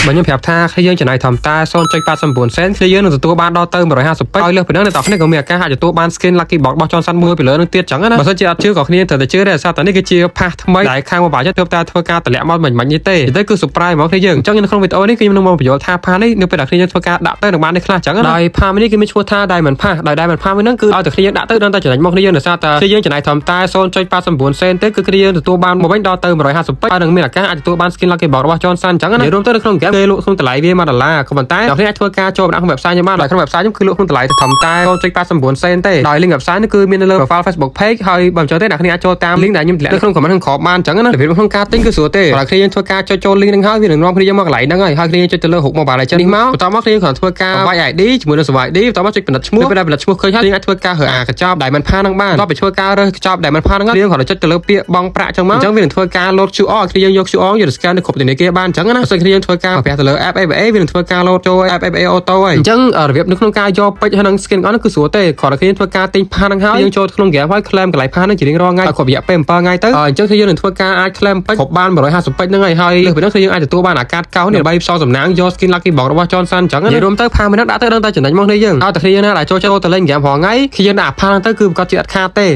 បើខ្ញុំប្រាប់ថាគ្នាយើងចំណាយធម្មតា 0.89 សេនគ្នាយើងនឹងទទួលបានដល់ទៅ150ពេចឲ្យលើសពីនោះអ្នកទាំងគ្នាក៏មានឱកាសអាចទទួលបាន skin lucky box របស់ Johnson មួយពីលើនឹងទៀតចឹងណាបើសិនជាអត់ជឿក៏គ្នាត្រូវតែជឿដែរថាតនេះគឺជាផាសថ្មីដែលខាងមកបាច់ទើបតែធ្វើការតម្លាក់មកមិននេះទេទៅគឺ surprise ហ្មងគ្នាយើងអញ្ចឹងនៅក្នុងវីដេអូនេះគឺខ្ញុំនឹងមកបញ្យល់ថាផាសនេះនៅពេលដែលគ្នាយើងធ្វើការដាក់ទៅនឹងបាននេះខ្លះចឹងណាដោយផាសនេះគឺមានឈ្មោះថា Diamond Pass ដោយ Diamond Pass ហ្នឹងគឺឲ្យតែគ្នាយើងដាក់ទៅដល់តែចំណេញមកគ្នាយើងដោយសារតែគ្នាយើងចំណាយធម្មតា 0.89 សេនទេគឺគ្នាយើងទទួលបានមកវិញដល់ទៅ150ពេចហើយនឹងមានឱកាសអាចទទួលបាន skin lucky box របស់ Johnson ចឹងណារួមទៅនៅក្នុង game គេលក់ក្នុងតម្លៃវា$1ក៏ប៉ុន្តែអ្នកគ្នាអាចធ្វើការចូលក្នុង website ខ្ញុំបានដោយក្នុង website ខ្ញុំគឺលក់ក្នុងតម្លៃធម្មតា 0.89 សេនទេដោយ link website នេះគឺមាននៅលើ profile Facebook page ហើយបើមិនចូលទេអ្នកគ្នាអាចចូលតាម link ដែលខ្ញុំតម្លាក់នៅក្នុង comment ខាងក្រោមបានចឹងណារបៀបក្នុងការទិញគឺស្រួលទេបើគ្នាយើងធ្វើការចូល link ហ្នឹងហើយវានឹងនាំគ្នាយើងមកកន្លែងហ្នឹងហើយគ្នាយើងចុចទៅលើហុក Mobile Legends នេះមកបន្តមកគ្នាគ្រាន់ធ្វើការវាយ ID ជាមួយនឹងសវាយ ID បន្តមកចុចពិនិត្យឈ្មោះពេលដែលពិនិត្យឈ្មោះឃើញហើយយើងអាចធ្វើការរើអាកញ្ចប់ Diamond Pass ហ្នឹងបានដល់ទៅធ្វើការរើកញ្ចប់ Diamond Pass ហ្នឹងយើងគ្រាន់តែចុចទៅលើពាក្យបង់ប្រាក់ចឹងមកអញ្ចឹងវានឹងធ្វើការ load QR គ្នាយើងយក QR យកទៅ scan នៅគ្រប់ធនាគារបានចឹងណាបើសិនគ្នាយើងធ្វើការប្រភេទទៅលើ app FBA វានឹងធ្វើការ load ចូល app FBA auto ហើយអញ្ចឹងរបៀបនៅក្នុងការយកពេជ្រហើយនឹង skin ហ្នឹងគឺស្រួលទេគ្រាន់តែគ្នាធ្វើការទិញ Pass ហ្នឹងហើយយើងចូលក្នុង game ហើយ claim កន្លែង Pass ហ្នឹងជារៀងរាល់ថ្ងៃឲ្យគ្រប់រយៈពេល7ថ្ងៃទៅអញ្ចឹងគ្នាយើងនឹងធ្វើការអាច claim ពេជ្រគ្រប់បាន150ពេជ្រហ្នឹងហើយលើសពីនោះគឺយើងអាចទទួលបានអាកាសកោសនេះដើម្បីផ្សងសំណាងយក skin lucky box របស់ Johnson អញ្ចឹងណារួមទៅ Pass មួយហ្នឹងដាក់ទៅដឹងតែចំណេញមកនេះយើងឲ្យតែគ្នាណាដែលចូលទៅលេង game រាល់ថ្ងៃគ្នាយើងដាក់ Pass ហ្នឹងទៅគឺប្រកាសជាអត់ខាតទេ